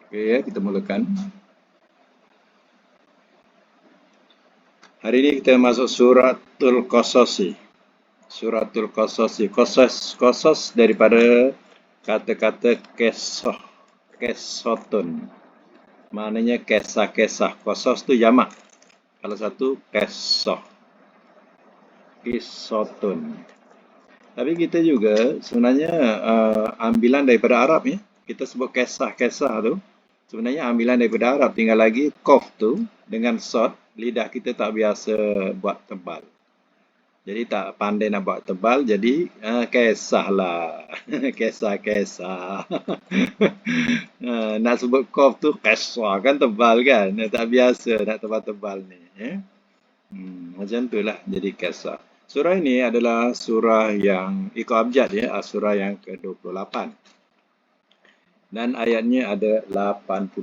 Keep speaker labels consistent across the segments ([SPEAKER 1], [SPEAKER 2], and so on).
[SPEAKER 1] Oke, ya, kita mulakan. Hari ini kita masuk suratul Qasasi. Suratul Qasasi. Qasas daripada kata-kata kesoh, kesotun. Maknanya kesah-kesah. Qasas tu jamak. Kalau satu kesoh, kisotun. Tapi kita juga sebenarnya ambilan daripada Arab ya. Kita sebut kesah-kesah tu. Sebenarnya ambilan daripada Arab. Tinggal lagi kof tu dengan sod. Lidah kita tak biasa buat tebal. Jadi tak pandai nak buat tebal. Jadi kesah lah. Kesah-kesah. Nak sebut kof tu kesah kan tebal kan. Tak biasa nak tebal-tebal ni. Macam tu lah jadi kesah. Surah ini adalah surah yang ikut abjad ya, surah yang ke-28. Dan ayatnya ada 88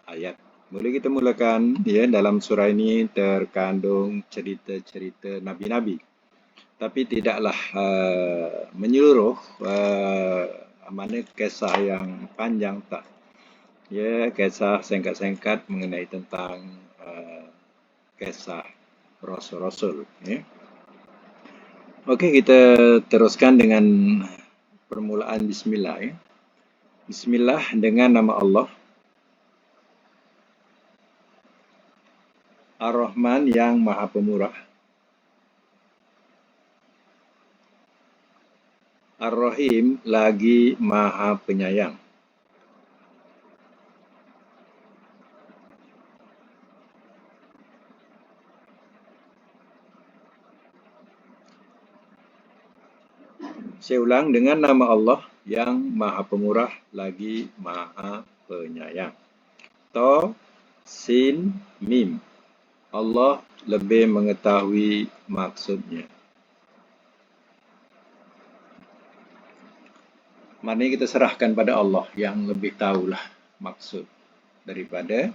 [SPEAKER 1] ayat. Boleh kita mulakan ya, dalam surah ini terkandung cerita-cerita nabi-nabi. Tapi tidaklah menyeluruh mana kisah yang panjang tak. Ya, kisah singkat-singkat mengenai tentang kisah Rasul-Rasul ya. Okey, kita teruskan dengan permulaan bismillah ya. Bismillah dengan nama Allah Ar-Rahman yang Maha Pemurah, Ar-Rahim lagi Maha Penyayang. Saya ulang dengan nama Allah yang Maha Pemurah lagi Maha Penyayang. To, Sin, Mim. Allah lebih mengetahui maksudnya. Maknanya kita serahkan pada Allah yang lebih tahulah maksud daripada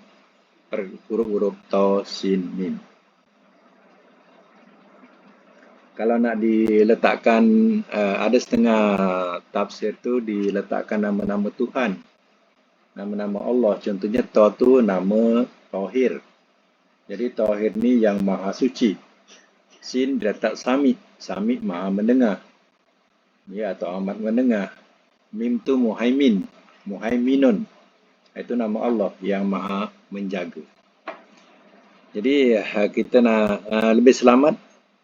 [SPEAKER 1] huruf-huruf To, Sin, Mim. Kalau nak diletakkan, ada setengah tafsir tu diletakkan nama-nama Tuhan. Nama-nama Allah. Contohnya To tu nama Tohir. Jadi Tohir ni yang Maha Suci. Sin diletak Sami. Sami Maha Mendengar. Ya, atau amat mendengar. Mim tu Muhaimin. Muhaiminun. Itu nama Allah yang Maha Menjaga. Jadi kita nak lebih selamat,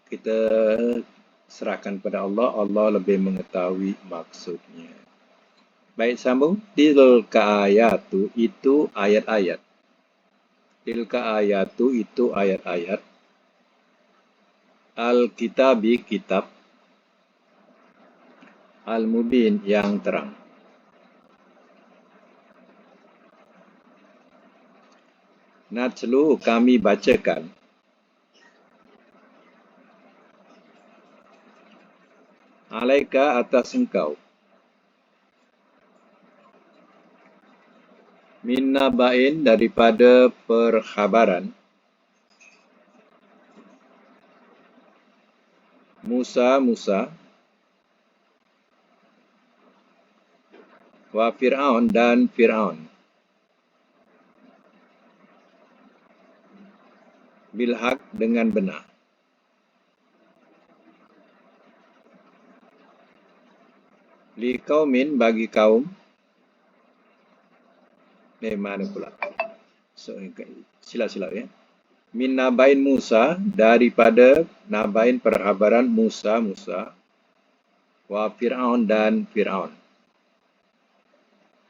[SPEAKER 1] kita serahkan pada Allah. Allah lebih mengetahui maksudnya. Baik, sambung. Tilka ayatu itu ayat-ayat. Tilka ayatu itu ayat-ayat. Al-kitabi kitab. Al-mubin yang terang. Natlu kami bacakan. Alaika atas engkau. Min nabain daripada perkhabaran. Musa. Wa Fir'aun dan Fir'aun. Bilhaq dengan benar. Li kaumin bagi kaum. Mana pula? Silap-silap ya. Min nabain Musa, daripada nabain perhabaran Musa. Wa Fir'aun dan Fir'aun.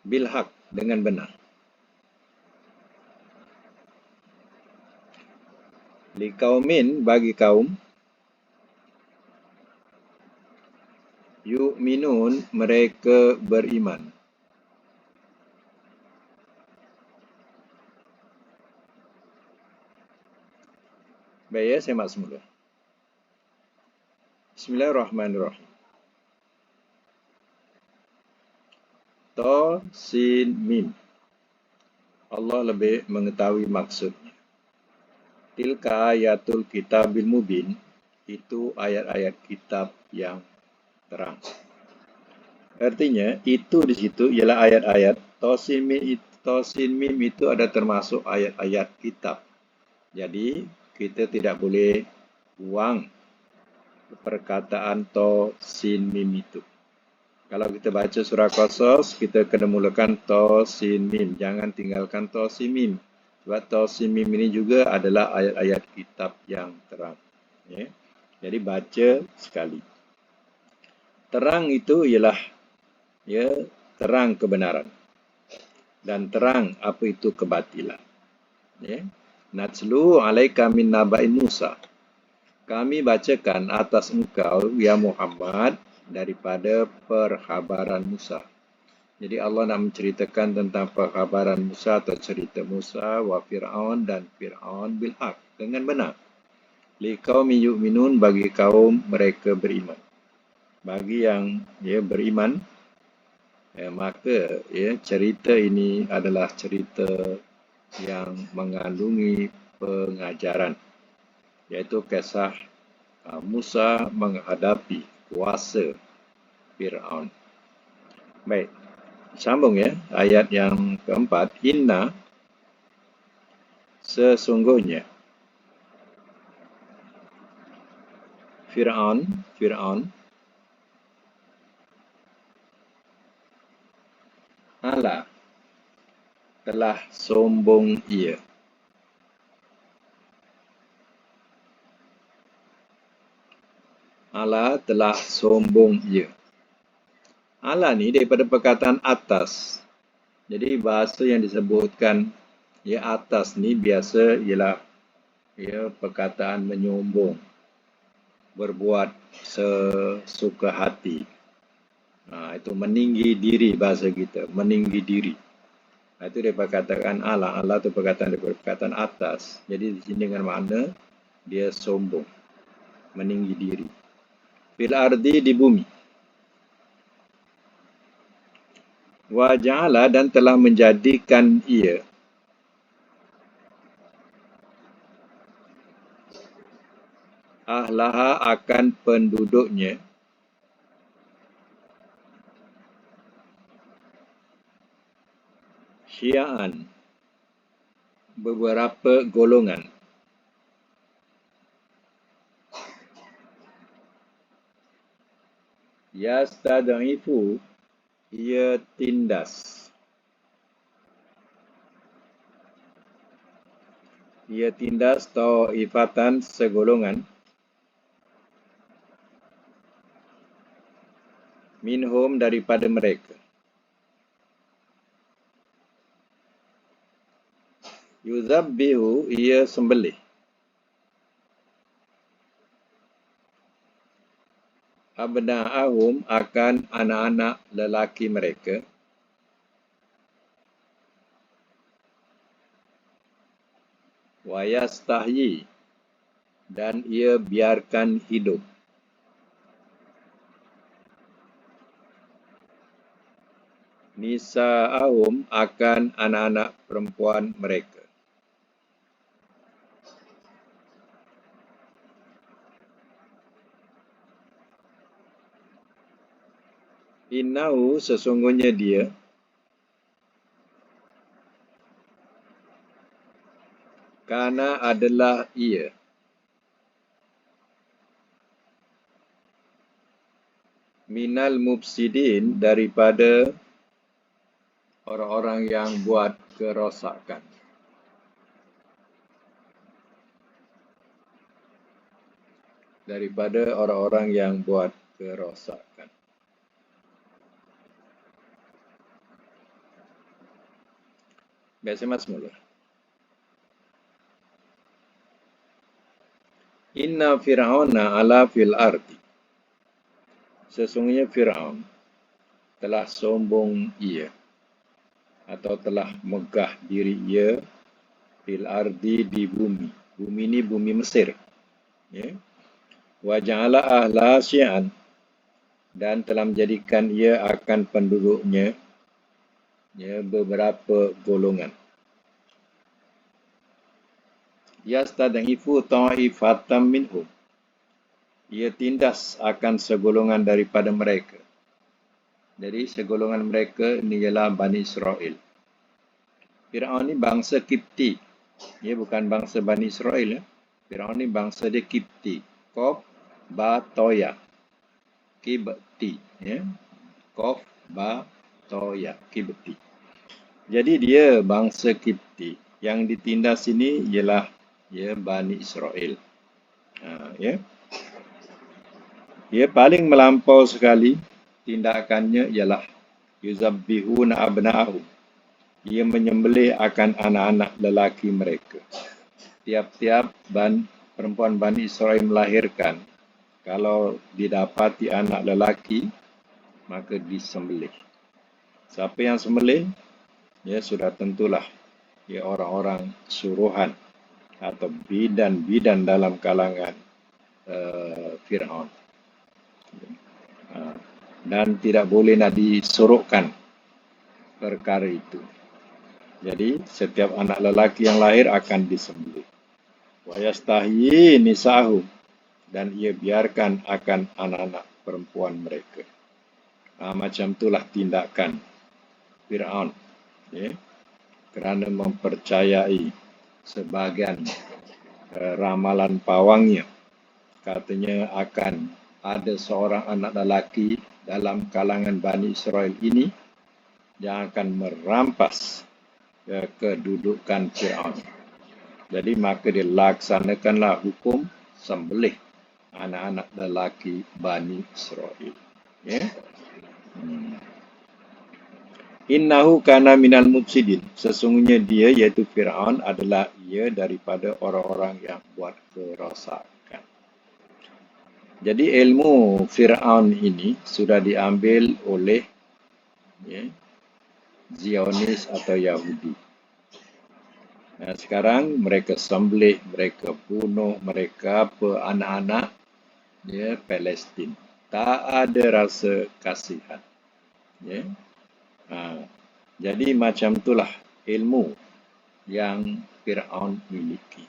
[SPEAKER 1] Bilhaq dengan benar. Li kaumin bagi kaum. Yu'minun mereka beriman. Baik ya, saya mak semula. Bismillahirrahmanirrahim. To, Sin, Mim. Allah lebih mengetahui maksudnya. Tilka ayatul kitabil mubin. Itu ayat-ayat kitab yang terang. Artinya, itu di situ ialah ayat-ayat. To, Ta sin mim itu ada termasuk ayat-ayat kitab. Jadi kita tidak boleh buang perkataan ta sin mim itu. Kalau kita baca surah Qasas, kita kena mulakan ta sin mim. Jangan tinggalkan ta sin mim. Sebab ta sin mim ini juga adalah ayat-ayat kitab yang terang. Ya. Jadi baca sekali. Terang itu ialah terang kebenaran. Dan terang apa itu kebatilan. Ya. Natslu alaika min naba'in Musa. Kami bacakan atas engkau, ya Muhammad, daripada perkhabaran Musa. Jadi Allah nak menceritakan tentang perkhabaran Musa atau cerita Musa wa Fir'aun dan Fir'aun bilhaq dengan benar. Liqaumi yu'minun, bagi kaum mereka beriman. Bagi yang beriman, maka cerita ini adalah cerita yang mengandungi pengajaran, iaitu kisah Musa menghadapi kuasa Fir'aun. Baik, sambung ayat yang keempat. Inna, sesungguhnya, Fir'aun ala, telah sombong ia. Ala, telah sombong ia. Ala ni daripada perkataan atas. Jadi bahasa yang disebutkan atas ni biasa ialah perkataan menyombong, berbuat sesuka hati. Itu meninggi diri bahasa kita, meninggi diri. Itu dia perkataan ala. Ala itu perkataan daripada perkataan atas. Jadi di sini dengan makna dia sombong, meninggi diri. Fil ardi, di bumi. Wa ja'ala, dan telah menjadikan ia. Ahlaha, akan penduduknya. Syia'an, beberapa golongan. Yastad'ifu, ia tindas. Ia tindas ta'ifatan, segolongan. Minhum, daripada mereka. Yuzabbihu, ia sembelih. Abna'ahum, akan anak-anak lelaki mereka. Wa yastahyi, dan ia biarkan hidup. Nisa'ahum, akan anak-anak perempuan mereka. Innahu, sesungguhnya dia, kana, adalah ia, minal mufsidin, daripada orang-orang yang buat kerosakan. Daripada orang-orang yang buat kerosakan. Baik, saya masuk mula. Inna Fir'auna ala fil ardi. Sesungguhnya Fir'aun telah sombong ia, atau telah megah diri ia, fil ardi, di bumi. Bumi ini bumi Mesir. Wa ja'ala ahla syi'an, dan telah menjadikan ia akan penduduknya beberapa golongan. Yastad'ifu ta'ifatam minhum, ia tindas akan segolongan daripada mereka. Jadi segolongan mereka ini ialah Bani Israel. Firaun ni bangsa Kipti. Dia bukan bangsa Bani Israel ya. Firaun ni bangsa dia Kipti. Kof ba toya. Kibti ya. Kof ba toya. Kibti. Jadi dia bangsa Kipti. Yang ditindas ini ialah ya Bani Israel. Ya. Dia paling melampau sekali tindakannya ialah yuzabbihuna abna'ahum. Ia menyembelih akan anak-anak lelaki mereka. Tiap-tiap perempuan Bani Israel melahirkan, kalau didapati anak lelaki, maka disembelih. Siapa yang sembelih? Ya sudah tentulah ya orang-orang suruhan atau bidan-bidan dalam kalangan Firaun. Dan tidak boleh nak disuruhkan perkara itu. Jadi setiap anak lelaki yang lahir akan disembelih. Wa yastahyi nisa'ahum, dan ia biarkan akan anak-anak perempuan mereka. Macam itulah tindakan Firaun. Ya. Kerana mempercayai sebahagian ramalan pawangnya. Katanya akan ada seorang anak lelaki dalam kalangan Bani Israel ini yang akan merampas kedudukan Firaun. Jadi maka dilaksanakanlah hukum sembelih anak-anak lelaki Bani Israel. Ya. Innahu kana minal mufsidin. Sesungguhnya dia iaitu Firaun adalah ia daripada orang-orang yang buat kerosakan. Jadi ilmu Firaun ini sudah diambil oleh Zionis atau Yahudi. Nah, sekarang mereka sembelih, mereka bunuh, mereka anak-anak Palestin. Tak ada rasa kasihan. Ya. Jadi macam itulah ilmu yang Firaun miliki.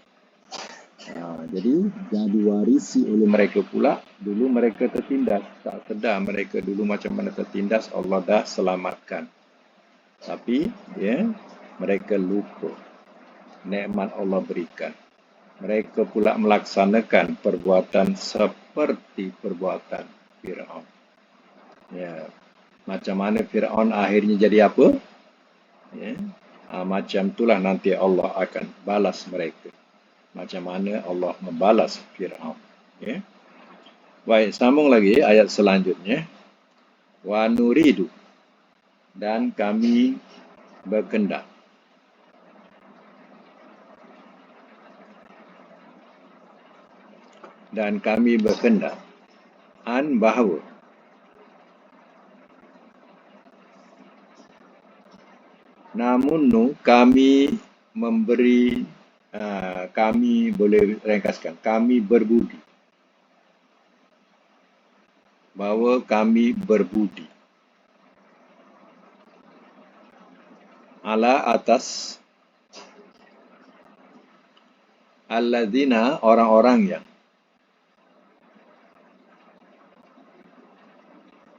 [SPEAKER 1] Jadi diwarisi oleh mereka pula. Dulu mereka tertindas, tak sedar mereka dulu macam mana tertindas, Allah dah selamatkan. Tapi mereka lupa nikmat Allah berikan. Mereka pula melaksanakan perbuatan seperti perbuatan Firaun. Ya. Macam mana Firaun akhirnya jadi apa? Macam itulah nanti Allah akan balas mereka. Macam mana Allah membalas Firaun. Baik, sambung lagi ayat selanjutnya. Wa nuridu, dan kami berkehendak. Dan kami berkehendak bahawa namun kami memberi, kami boleh ringkaskan, kami berbudi. Bahawa kami berbudi ala atas alladzina, orang-orang yang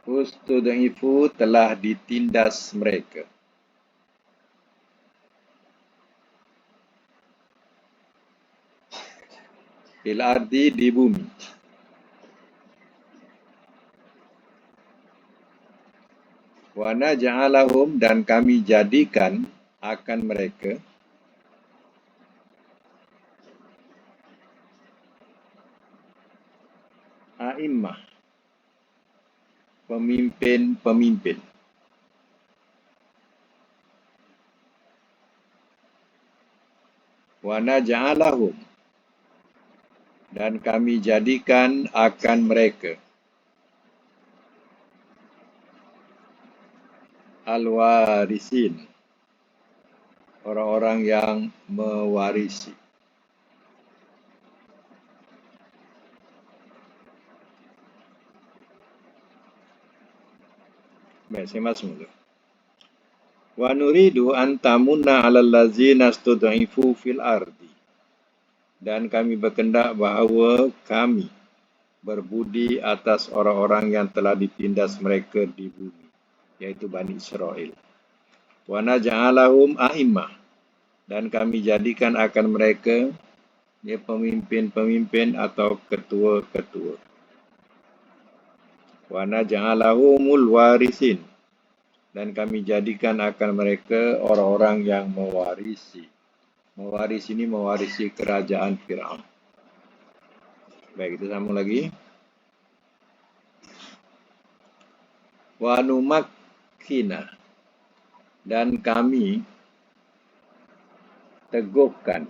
[SPEAKER 1] ustud'ifu, telah ditindas mereka. Fil ardi, di bumi. Wa naj'alahum, dan kami jadikan akan mereka a'immah, pemimpin-pemimpin. Wa naj'alahum, dan kami jadikan akan mereka al-warisin, orang-orang yang mewarisi. Baik, saya masuk dulu. Wa nuridu an tamunna 'alal ladzina stud'ifu fil ardi, dan kami berkehendak bahawa kami berbudi atas orang-orang yang telah ditindas mereka di bumi, yaitu Bani Israel. Wa naj'alahum a'immah, dan kami jadikan akan mereka pemimpin-pemimpin atau ketua-ketua. Wa naj'alahumul warisin, dan kami jadikan akan mereka orang-orang yang mewarisi. Mewarisi ini mewarisi kerajaan Firaun. Baik, kita sambung lagi. Wa numakkina, dan kami teguhkan,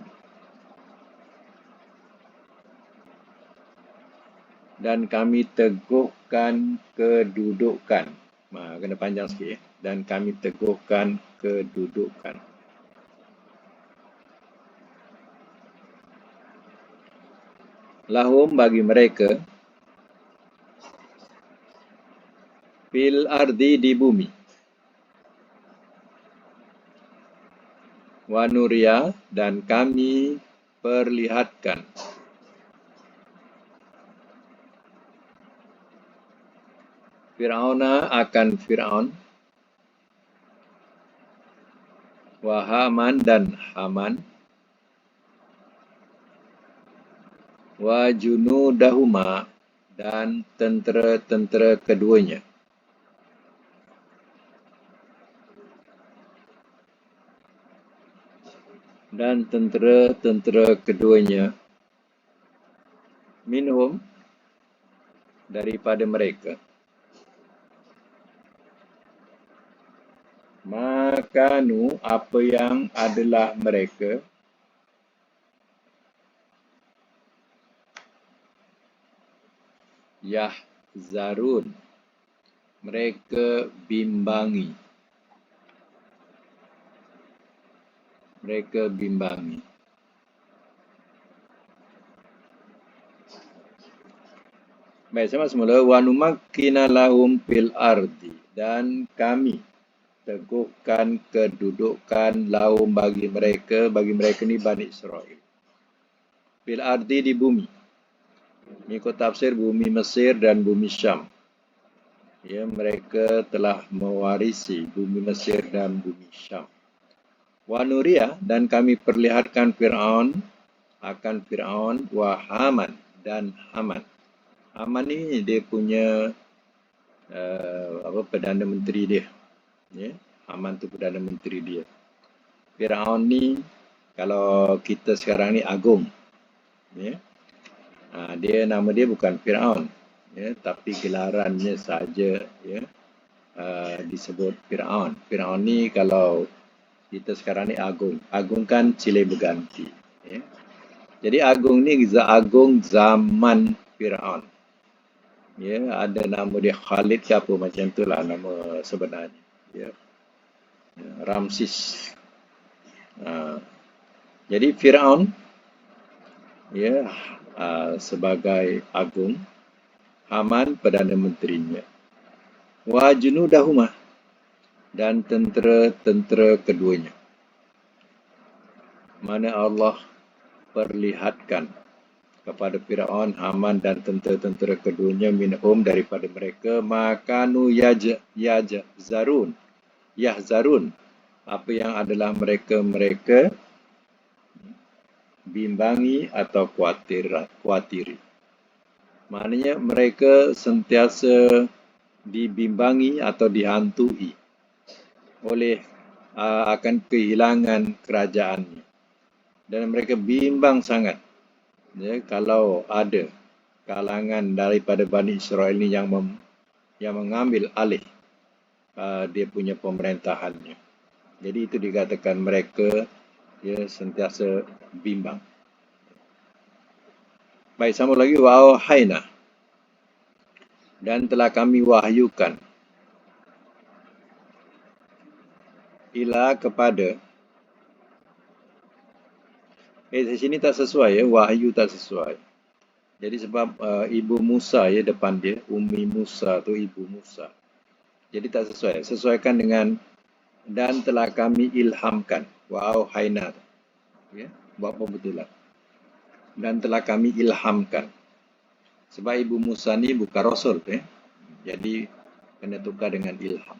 [SPEAKER 1] kedudukan. Kena panjang sikit ya. Dan kami teguhkan kedudukan. Lahum, bagi mereka, fil ardi, di bumi. Wa nuria, dan kami perlihatkan. Fir'auna, akan Fir'aun. Wa Haman, dan Haman. Wa junudahuma, dan tentera-tentera keduanya. Dan tentera-tentera keduanya, minhum, daripada mereka. Makanu, apa yang adalah mereka, yahzarun, mereka bimbangi. Mereka bimbangi. Baik, sama semula. Wa numakkina lahum fil ardi, dan kami teguhkan kedudukan lahum, bagi mereka ni Bani Israel. Fil ardi, di bumi. Mengikut tafsir bumi Mesir dan bumi Syam. Ya, mereka telah mewarisi bumi Mesir dan bumi Syam. Wa nuria, dan kami perlihatkan Fir'aun, akan Fir'aun, wa Haman, dan Haman. Haman ni dia punya Perdana Menteri dia. Ya, Haman tu Perdana Menteri dia. Fir'aun ni, kalau kita sekarang ni Agung. Ya. Dia, nama dia bukan Fir'aun. Ya, tapi gelarannya saja ya, disebut Fir'aun. Fir'aun ni kalau kita sekarang ni Agung. Agung kan silih berganti. Ya. Jadi Agung ni Agung zaman Fir'aun. Ya, ada nama dia Khalid ke apa macam tu lah nama sebenarnya. Ya. Ramsis. Jadi Fir'aun ya, sebagai Agung, Haman Perdana Menterinya. Wa junudahuma, dan tentera-tentera keduanya. Mana Allah perlihatkan kepada Fir'aun, Haman, dan tentera-tentera keduanya, minhum, daripada mereka, makanu yahzarun, apa yang adalah mereka bimbangi atau kuatiri. Maknanya mereka sentiasa dibimbangi atau dihantui oleh akan kehilangan kerajaannya. Dan mereka bimbang sangat ya, kalau ada kalangan daripada Bani Israel ini yang mengambil alih dia punya pemerintahannya. Jadi itu dikatakan mereka ya sentiasa bimbang. Baik, sambung lagi. Wa auhayna, dan telah kami wahyukan, ila, kepada. Di sini tak sesuai ya, wahyu tak sesuai. Jadi sebab ibu Musa ya depan dia, Ummi Musa tu ibu Musa. Jadi tak sesuai. Sesuaikan dengan dan telah kami ilhamkan. Wa auhayna. Ya, buat pembetulan. Dan telah kami ilhamkan. Sebab ibu Musa ni bukan rasul ya. Jadi kena tukar dengan ilham.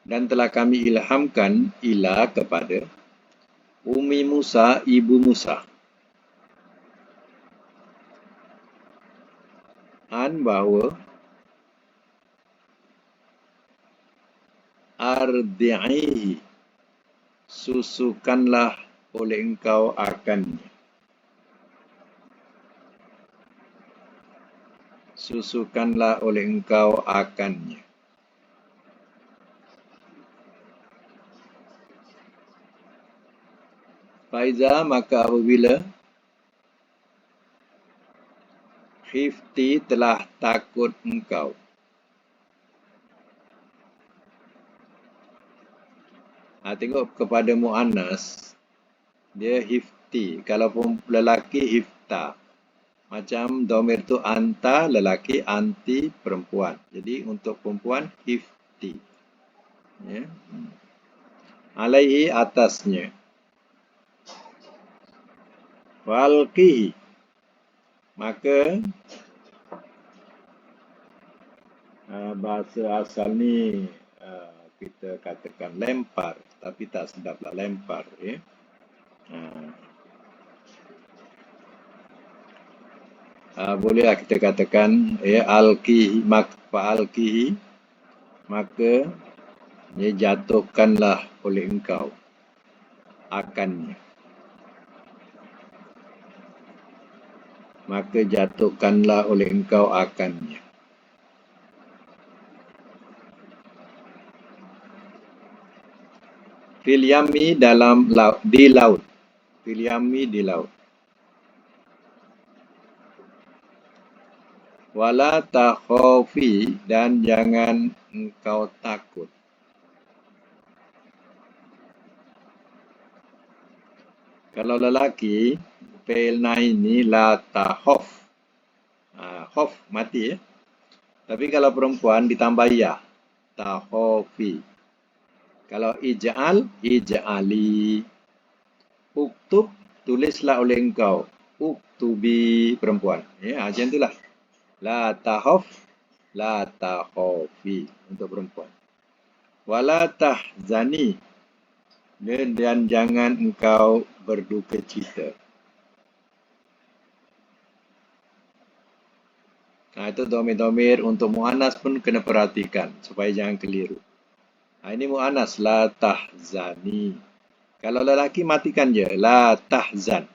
[SPEAKER 1] Dan telah kami ilhamkan ila, kepada Umi Musa, ibu Musa. An bahawa ardi'ihi, susukanlah oleh engkau akannya. Susukanlah oleh engkau akannya. Faiza, maka apabila khifti, telah takut engkau. Tengok kepada mu'annas, dia hifti. Kalau lelaki, hifta. Macam domir tu anta, lelaki, anti, perempuan. Jadi untuk perempuan, hifti. Ya. Alaihi, atasnya. Walqihi, maka bahasa asal ni kita katakan lempar, tapi tak sedaplah lempar. Ya. Bolehlah kita katakan alqihi, fa'alqihi, maka jatuhkanlah oleh engkau akannya. Maka jatuhkanlah oleh engkau akannya. Fil yami, dalam laut, di laut. Fil yami, di laut. Wala takhafi, dan jangan engkau takut. Kalau lelaki, fi'il nahi ni la takhaf. Khaf mati ya. Tapi kalau perempuan ditambah ya, takhafi. Kalau ij'al, ij'ali. Uktub, tulislah oleh engkau. Uktubi, perempuan. Ya, macam itulah. La takhaf, la takhafi, untuk perempuan. Wala tahzani, dan jangan engkau berduka cita. Itu domir-domir untuk mu'annas pun kena perhatikan supaya jangan keliru. Ini mu'annas, la tahzani. Kalau lelaki matikan je, la tahzan.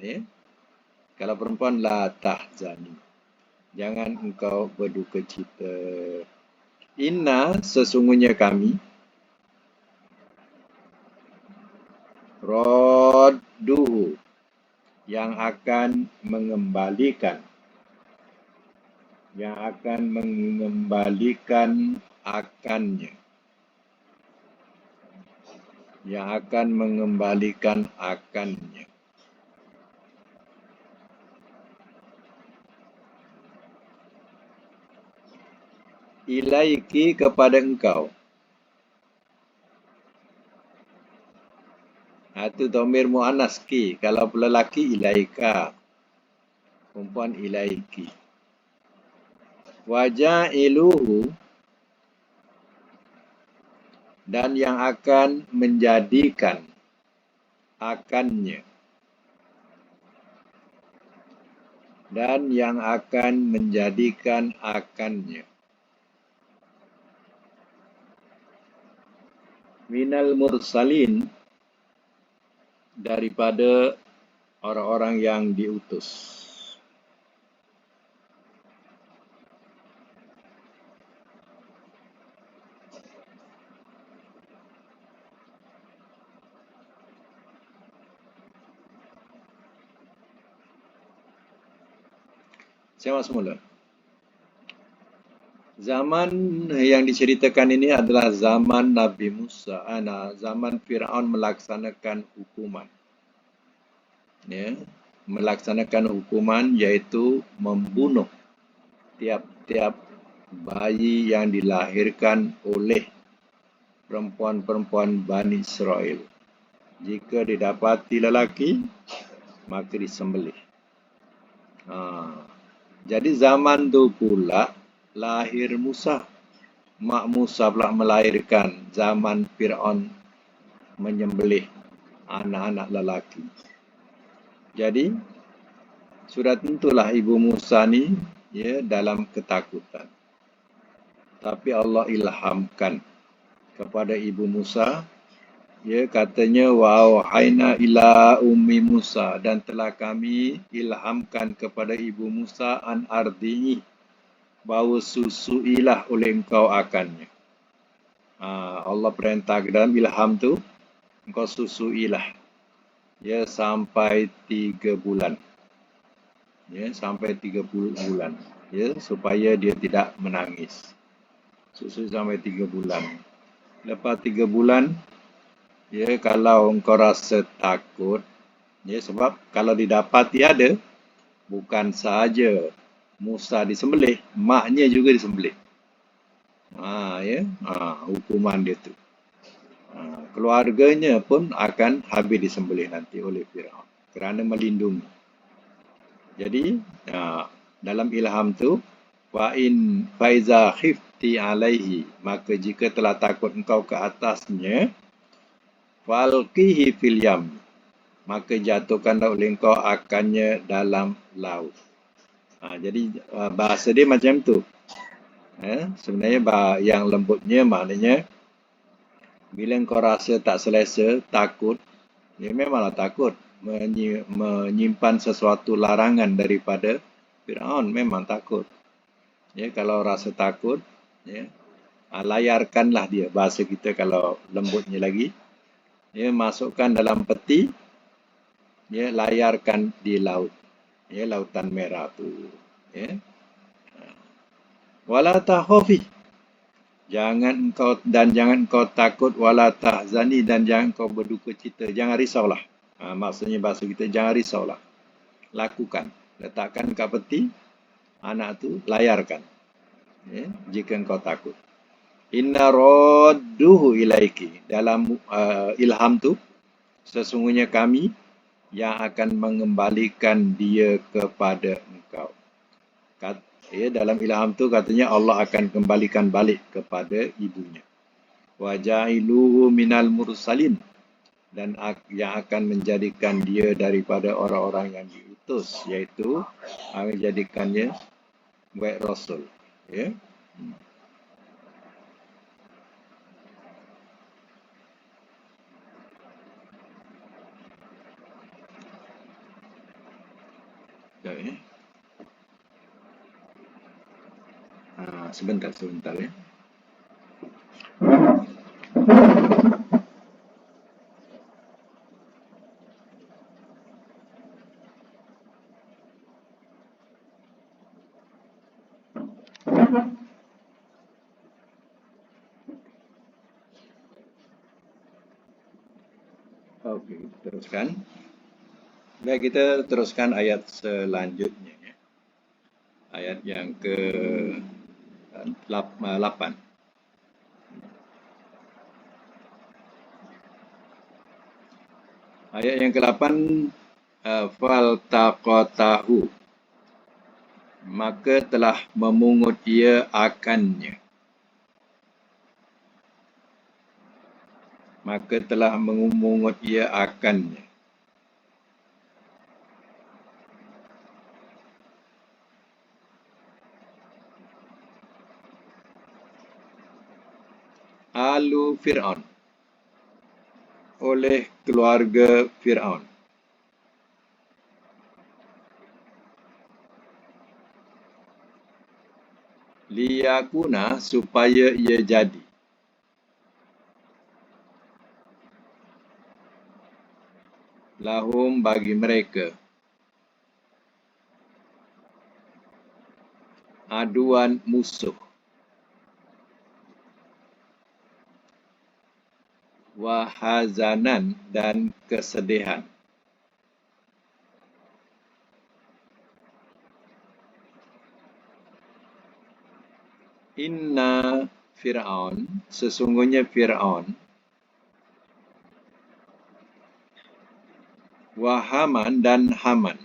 [SPEAKER 1] Ya. Kalau perempuan, la tahzani. Jangan engkau berduka cita. Inna, sesungguhnya kami, radduhu, yang akan mengembalikan. Yang akan mengembalikan akannya. Yang akan mengembalikan akannya. Ilaiki, kepada engkau. Itu domir mu'annas ki. Kalau lelaki, ilaika. Perempuan, ilaiki. Waja'iluhu, dan yang akan menjadikan akannya. Dan yang akan menjadikan akannya. Minal mursalin, daripada orang-orang yang diutus. Siapa semula? Zaman yang diceritakan ini adalah zaman Nabi Musa, zaman Fir'aun melaksanakan hukuman. Ya, melaksanakan hukuman iaitu membunuh tiap-tiap bayi yang dilahirkan oleh perempuan-perempuan Bani Israel. Jika didapati lelaki, maka disembelih. Jadi zaman tu pula lahir Musa. Mak Musa pula melahirkan zaman Fir'aun menyembelih anak-anak lelaki. Jadi sudah tentulah ibu Musa ni dalam ketakutan. Tapi Allah ilhamkan kepada ibu Musa, katanya wa auhayna ila ummi Musa, dan telah kami ilhamkan kepada ibu Musa an ardihi, bahawa susuilah oleh engkau akannya. Allah perintah ke dalam ilham tu, engkau susuilah sampai 3 bulan. Sampai 3 bulan. Supaya dia tidak menangis. Susui sampai 3 bulan. Lepas 3 bulan, kalau engkau rasa takut, sebab kalau didapati ada, bukan sahaja Musa disembelih, maknya juga disembelih. Hukuman dia tu. Keluarganya pun akan habis disembelih nanti oleh Firaun kerana melindungi. Jadi dalam ilham tu, wa in faiza khifti alaihi, maka jika telah takut engkau ke atasnya, falqihi fil yam, maka jatuhkanlah oleh engkau akannya dalam laut. Jadi bahasa dia macam tu. Sebenarnya yang lembutnya maknanya, bila engkau rasa tak selesa, takut, memanglah takut menyimpan sesuatu larangan daripada Firaun, memang takut. Kalau rasa takut, layarkanlah dia. Bahasa kita kalau lembutnya lagi, masukkan dalam peti, layarkan di laut, lautan merah tu. Wala takhafi, jangan engkau takut, wala tahzani, dan jangan engkau berduka cita, jangan risaulah. Maksudnya bahasa kita, jangan risaulah. Lakukan, letakkan kat peti, anak tu layarkan. Jika engkau takut. Inna radduhu ilaiki, dalam ilham tu, sesungguhnya kami yang akan mengembalikan dia kepada engkau. Dalam ilham tu katanya Allah akan kembalikan balik kepada ibunya. Wa ja'iluhu minal mursalin, dan yang akan menjadikan dia daripada orang-orang yang diutus, iaitu menjadikannya sebagai rasul. Sebentar ya. Okey, teruskan. Baik, kita teruskan ayat selanjutnya. Ayat yang ke-8. Ayat yang ke-8, faltaqatahu, maka telah memungut ia akannya. Maka telah memungut ia akannya. Alu Fir'aun, oleh keluarga Fir'aun. Liyakuna, supaya ia jadi. Lahum, bagi mereka. Aduan, musuh. Wahazanan, dan kesedihan. Inna Fir'aun, sesungguhnya Fir'aun, wa Haman, dan Haman,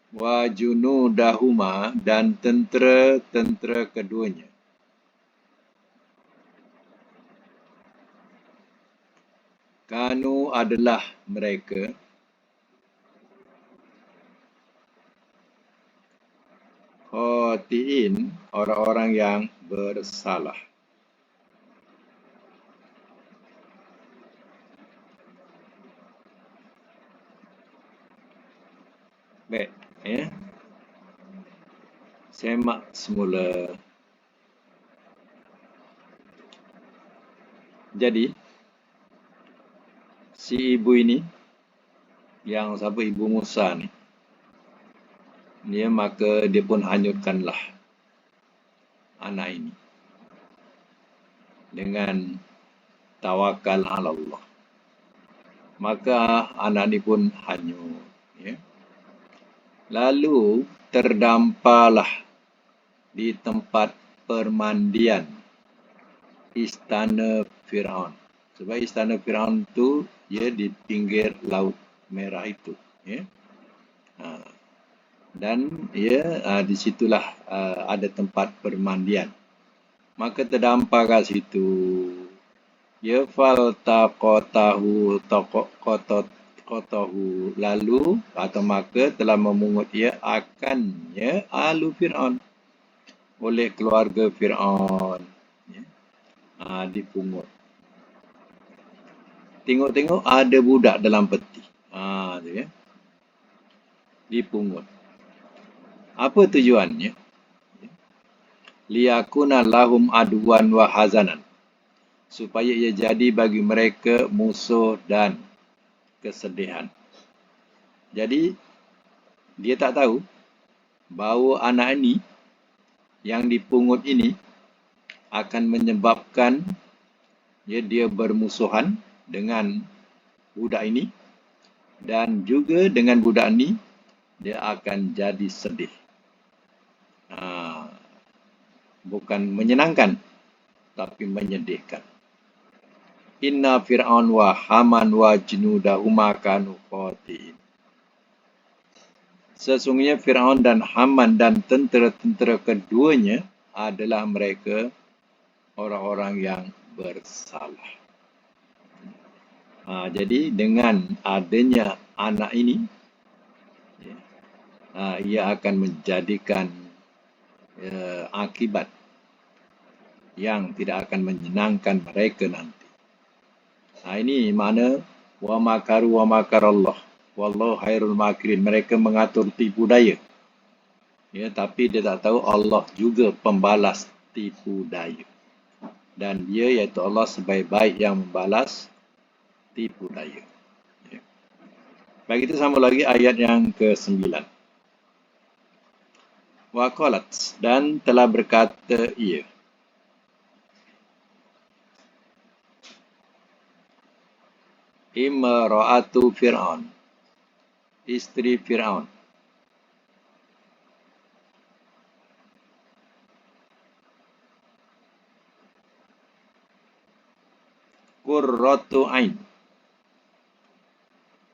[SPEAKER 1] wa junudahuma, dan tentera-tentera keduanya. Kanu adalah mereka. Khotiin, orang-orang yang bersalah. Baik, ya. Semak semula. Jadi, si ibu ini, yang siapa ibu Musa ni, maka dia pun hanyutkanlah anak ini dengan tawakal ala Allah. Maka anak ini pun hanyut. Ya. Lalu terdampalah di tempat permandian istana Firaun. Sebab istana Firaun tu dia di pinggir Laut Merah itu. Ya. Dan di situlah ada tempat permandian. Maka terdampar kat situ. Ya faltaqatahu kotahu lalu atau maka telah memungut ia akannya ahlu Fir'aun oleh keluarga Fir'aun. Ya. Dipungut. Tengok-tengok ada budak dalam peti. Tu ya. Dipungut. Apa tujuannya? Liyakuna lahum aduan wa hazanan. Supaya ia jadi bagi mereka musuh dan kesedihan. Jadi, dia tak tahu bahawa anak ini yang dipungut ini akan menyebabkan dia bermusuhan dengan budak ini dan juga dengan budak ini dia akan jadi sedih. Bukan menyenangkan, tapi menyedihkan. Inna Fir'aun wa Haman wa junudahuma kanu khatiin. Sesungguhnya Fir'aun dan Haman dan tentera-tentera keduanya adalah mereka orang-orang yang bersalah. Jadi dengan adanya anak ini, ia akan menjadikan akibat yang tidak akan menyenangkan mereka nanti. Ini makna wa makaru wa makarallah wallahu khairul makirin. Mereka mengatur tipu daya. Ya, tapi dia tak tahu Allah juga pembalas tipu daya. Dan dia iaitu Allah sebaik-baik yang membalas tipu daya. Ya. Baik, kita sambung lagi ayat yang ke-9. Wa qalat, dan telah berkata ia. Imra'atu Fir'aun, isteri Fir'aun. Qurratu ain,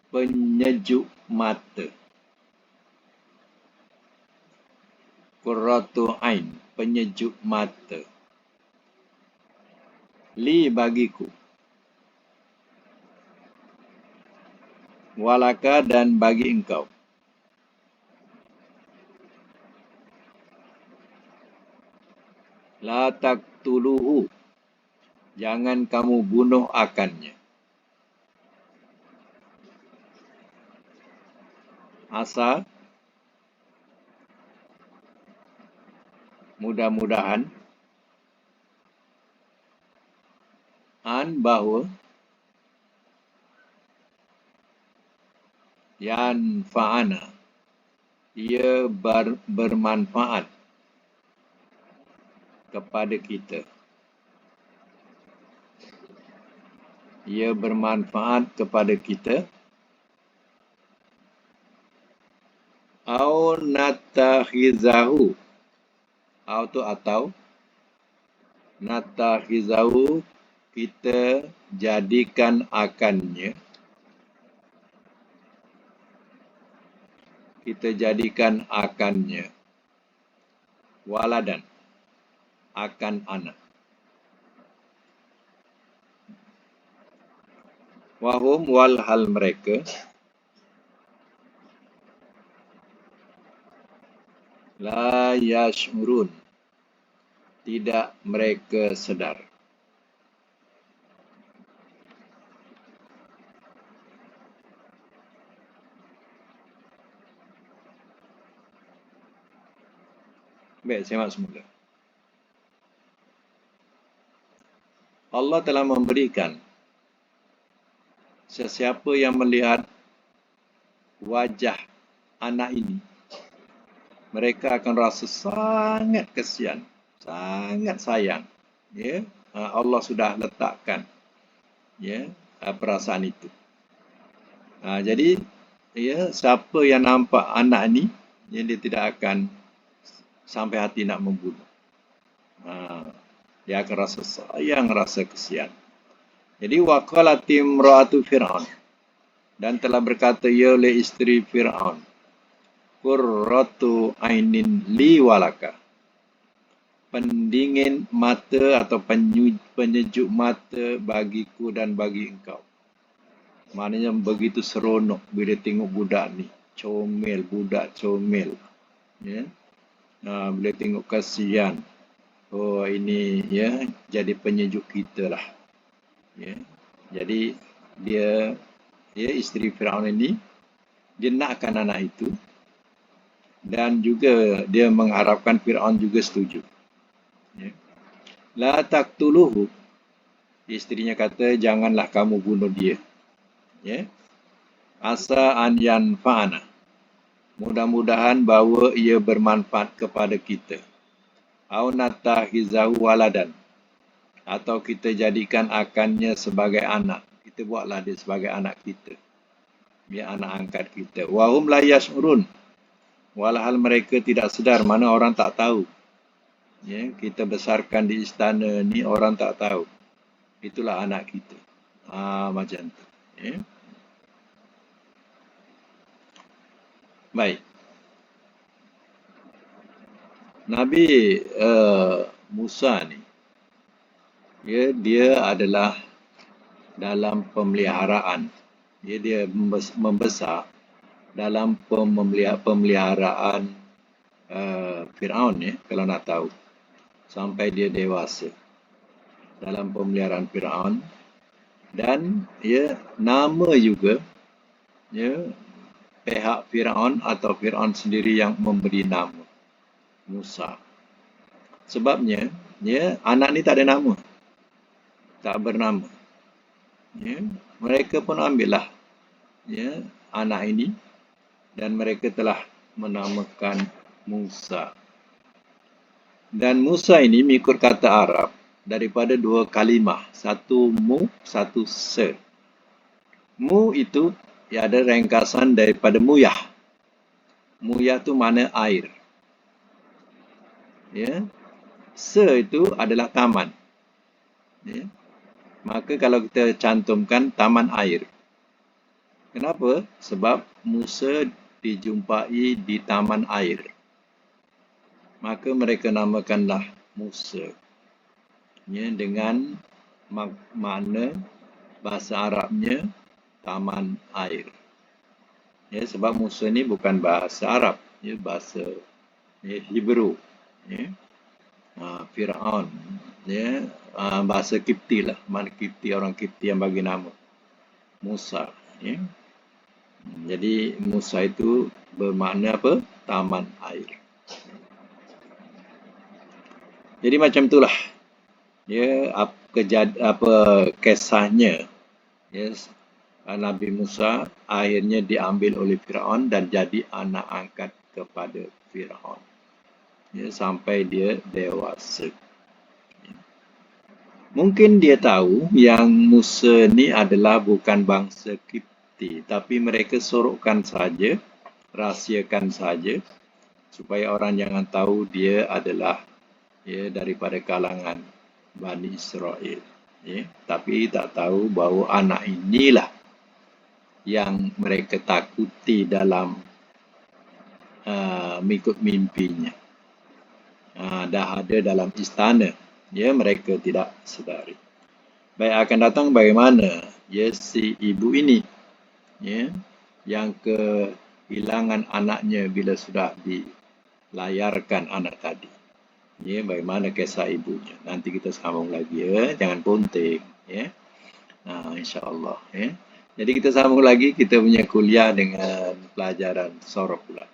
[SPEAKER 1] penyejuk mata. Qurratu ain, penyejuk mata. Li bagiku. Walaka dan bagi engkau. La taqtuluhu, jangan kamu bunuh akannya. Asa, mudah-mudahan, bahawa yan fa'ana, ia bermanfaat kepada kita. Ia bermanfaat kepada kita. Au natakhizahu, atau natakhizahu, kita jadikan akannya. Kita jadikan akannya waladan, akan anak. Wahum walhal mereka la yash'urun, tidak mereka sedar. Baik, saya mak semula. Allah telah memberikan sesiapa yang melihat wajah anak ini, mereka akan rasa sangat kesian, sangat sayang. Ya, Allah sudah letakkan ya perasaan itu. Jadi ya, siapa yang nampak anak ni, ya, dia tidak akan sampai hati nak membunuh. Dia akan rasa sayang, rasa kesian. Jadi waqalat imra'atu Fir'aun, dan telah berkata ia oleh isteri Fir'aun, qurratu ainin li walaka, pendingin mata atau penyejuk mata bagiku dan bagi engkau. Maknanya begitu seronok bila tengok budak ni, comel, budak comel. Ya. Bila tengok kasihan, oh ini ya jadi penyejuk kita lah. Ya. Jadi dia isteri Firaun ini, dia nakkan anak itu, dan juga dia mengharapkan Firaun juga setuju. Ya. La taqtuluhu, isterinya kata janganlah kamu bunuh dia. Ya. Asa an yanfa'ana, mudah-mudahan bahawa ia bermanfaat kepada kita. Au natahizahu waladan, atau kita jadikan akannya sebagai anak. Kita buatlah dia sebagai anak kita. Dia anak angkat kita. Wahum la yash'urun, walhal mereka tidak sedar, mana orang tak tahu. Ya, kita besarkan di istana ni orang tak tahu. Itulah anak kita. Macam tu. Ya. Baik. Nabi Musa ni, ya, dia adalah dalam pemeliharaan. Dia membesar dalam pemeliharaan Firaun, ya, kalau nak tahu, sampai dia dewasa dalam pemeliharaan Firaun. Dan ya, nama juga ya, pihak Firaun atau Firaun sendiri yang memberi nama Musa. Sebabnya ya, anak ni tak ada nama, tak bernama. Ya, mereka pun ambillah ya anak ini dan mereka telah menamakan Musa. Dan Musa ini mengikut kata Arab daripada dua kalimah, satu mu, satu se. Mu itu ya ada ringkasan daripada muyah. Muyah itu makna air. Ya. Se itu adalah taman. Ya. Maka kalau kita cantumkan taman air. Kenapa? Sebab Musa dijumpai di taman air. Maka mereka namakanlah Musa. Ya, dengan makna bahasa Arabnya taman air. Ya, sebab Musa ni bukan bahasa Arab, ya, bahasa Hebrew. Ya. Firaun, ya, bahasa Kipti lah. Mana Kipti, orang Kipti yang bagi nama Musa. Ya. Jadi Musa itu bermakna apa? Taman air. Jadi macam itulah. Ya, kisahnya. Yes. Nabi Musa akhirnya diambil oleh Firaun dan jadi anak angkat kepada Firaun. Ya, sampai dia dewasa. Mungkin dia tahu yang Musa ni adalah bukan bangsa Kipti, tapi mereka sorokkan saja, rahsiakan saja, supaya orang jangan tahu dia adalah ya daripada kalangan Bani Israel. Ya, tapi tak tahu bahawa anak inilah yang mereka takuti dalam mengikut mimpinya. Dah ada dalam istana. Ya, mereka tidak sedari. Baik, akan datang bagaimana ya, si ibu ini, ya, yang kehilangan anaknya bila sudah dilayarkan anak tadi. Ya, bagaimana kisah ibunya. Nanti kita sambung lagi ya, jangan ponting ya. Nah, insya-Allah ya. Jadi kita sambung lagi kita punya kuliah dengan pelajaran sorof pula.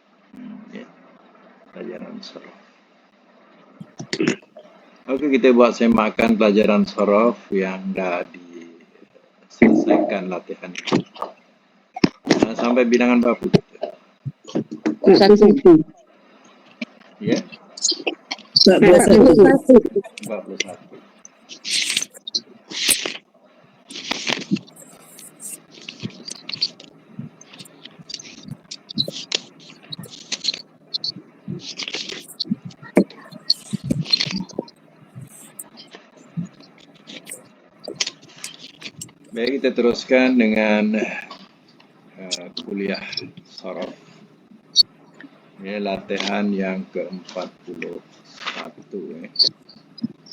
[SPEAKER 1] Ya, pelajaran sorof. Okey, kita buat semakan pelajaran sorof yang dah diselesaikan latihan itu. Sampai bilangan berapa kita?
[SPEAKER 2] 41.
[SPEAKER 1] Ya,
[SPEAKER 2] 41.
[SPEAKER 1] 41. Baik, kita teruskan dengan kuliah sorof. Ya, latihan yang ke-41 ya.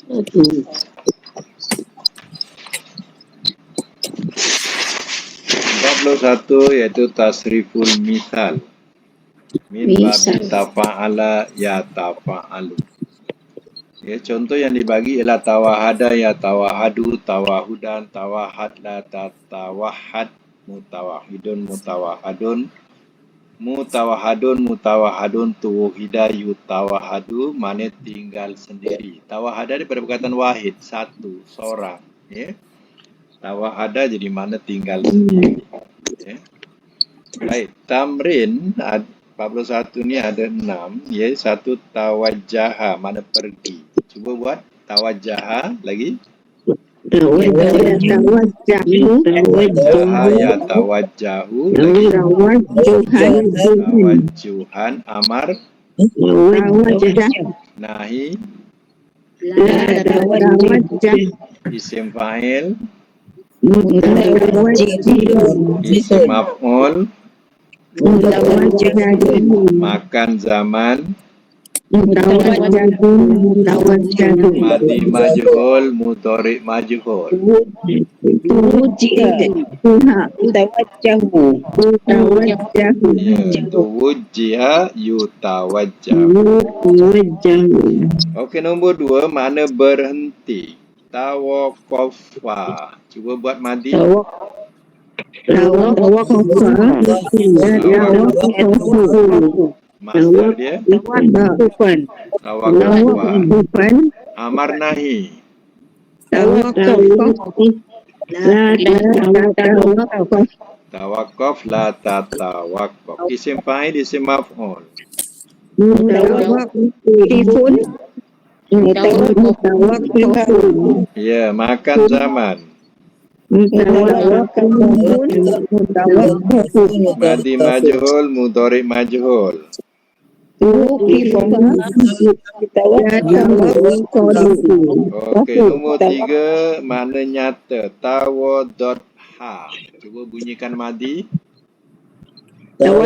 [SPEAKER 1] 41 iaitu tasriful misal. Min babi tafa'ala ya tafa'alu. Ya, contoh yang dibagi ialah tawahada ya tawahadu, tawahudan, tawahad la tatawahad, mutawahidun mutawahadun, mutawahadun tuwuhida yutawahadu, mana tinggal sendiri. Tawahada daripada perkataan wahid, satu, seorang. Ya. Tawahada jadi mana tinggal sendiri. Ya. Baik, tamrin 41 ni ada 6, ya, satu tawajjaha, mana pergi. Cuba buat tawajjaha lagi.
[SPEAKER 2] Tawajjahu.
[SPEAKER 1] Ya tawajjahu lagi. Tawajjuhan. Amar. Nahi. Isim fa'il. Isim maf'ul. Makan zaman. Madi majhul, mudhari majhul. Tuwujjiha yutawajjahu. Okey, nombor 2, mana berhenti. Tawaqafa. Cuba buat madi. Master dia. Tawaqafa. Amar nahi. Tawaqaf la tatawaqaf. Isim fa'il, isim maf'ul. Ya, makan zaman. Madi majhul, mudhari majhul. Okey, nombor 3, mana nyata. Tawadodha. Cuba bunyikan madi. Lagi.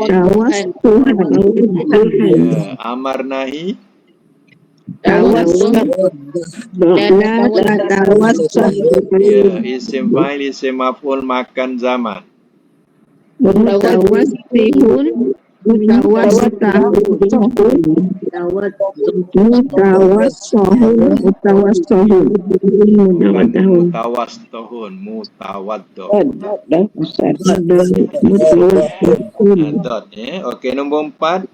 [SPEAKER 1] Ya, amar nahi. Ya, isim fa'il, isim maf'ul, makan zaman. Mutawastahun, mutawaddoh. Dot ya. Okey, nombor 4,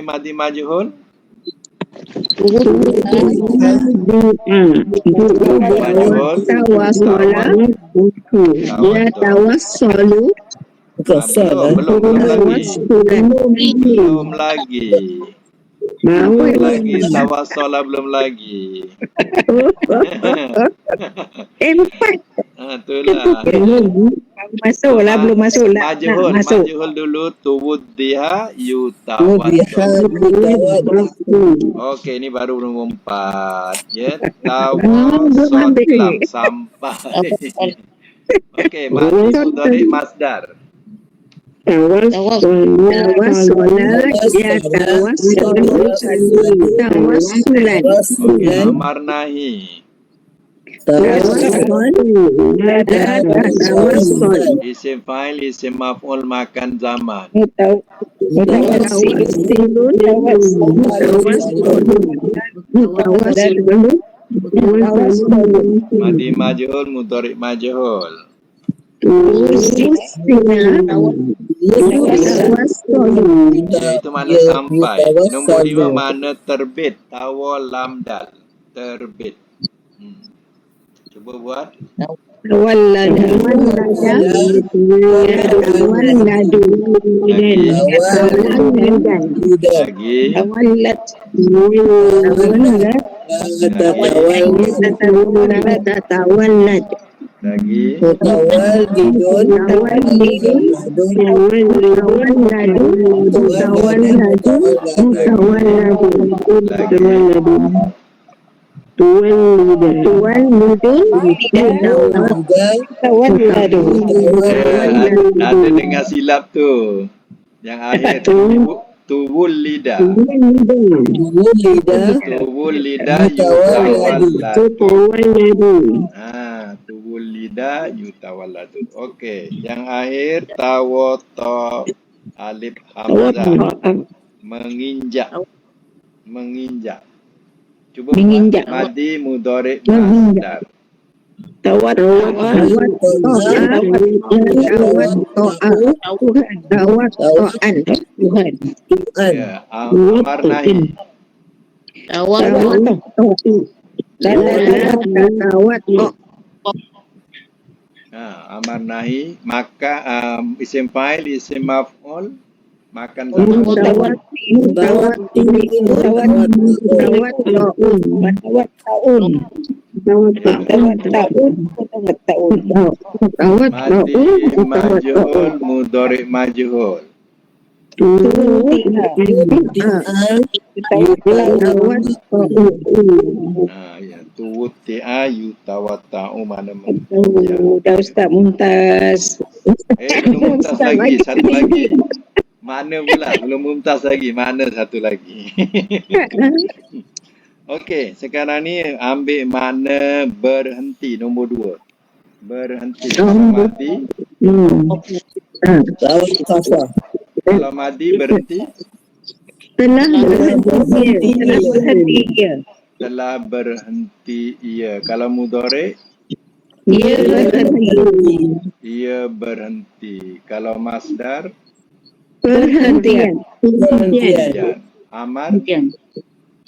[SPEAKER 1] madi majhul. Belum lagi. Tawassola belum lagi. Itulah.
[SPEAKER 2] Masuklah, belum masuk lah.
[SPEAKER 1] Majhul dulu. Tuwuddiha yutawaddoh. Okey, ini baru nombor 4. Ya, tawassolam sampai. Okey, madi mudhari masdar.
[SPEAKER 2] tawassulan.
[SPEAKER 1] Okey, amar nahi. Isim fa'il, isim maf'ul makan zaman. Madi majhul, mudhari majhul. Itu mana sampai. Nombor 5 mana terbit. Tawal lamdal. Terbit. Cuba buat. Lagi. Lagi. Ada dengar silap tu. Yang akhir tuwul lidah. Tuwul lidah yutawalladu. Tuwul lidah yutawalladu. Okey, yang akhir tawato alif hamzah. Menginjak. Menginjak. Cuba buat madi mudhari masdar. Ya, amar nahi. Amar nahi, maka isim fa'il, isim maf'ul makan zaman. Madi majhul, mudhari majhul. Ya, tuwuti'a yutawatta'u mana
[SPEAKER 2] Dah Ustaz Mumtaz.
[SPEAKER 1] belum mumtaz lagi, satu lagi. Mana pula? Belum mumtaz lagi. Mana satu lagi? Okey, sekarang ni ambil makna berhenti, nombor 2. Berhenti. Kalau mati. Kalau mati berhenti. Telah berhenti ia. Kalau mudhari. Ia berhenti. Kalau masdar.
[SPEAKER 2] Berhentian.
[SPEAKER 1] Amar.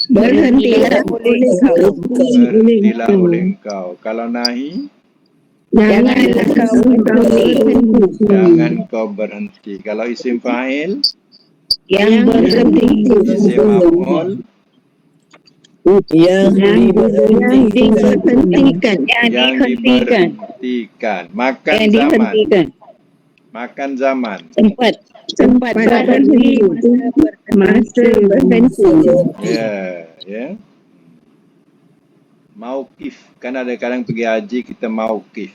[SPEAKER 2] Berhentilah oleh kau.
[SPEAKER 1] Berhentilah oleh engkau. Kalau nahi.
[SPEAKER 2] Janganlah kau berhenti.
[SPEAKER 1] Jangan kau berhenti. Kalau isim fa'il.
[SPEAKER 2] Yang berhenti.
[SPEAKER 1] Isim maf'ul.
[SPEAKER 2] Yang diberhentikan.
[SPEAKER 1] Yang diberhentikan. Makan zaman. Makan zaman.
[SPEAKER 2] Sempat berhenti. Masa berhenti.
[SPEAKER 1] Ya. Mauqif. Kan ada kadang pergi haji kita mauqif.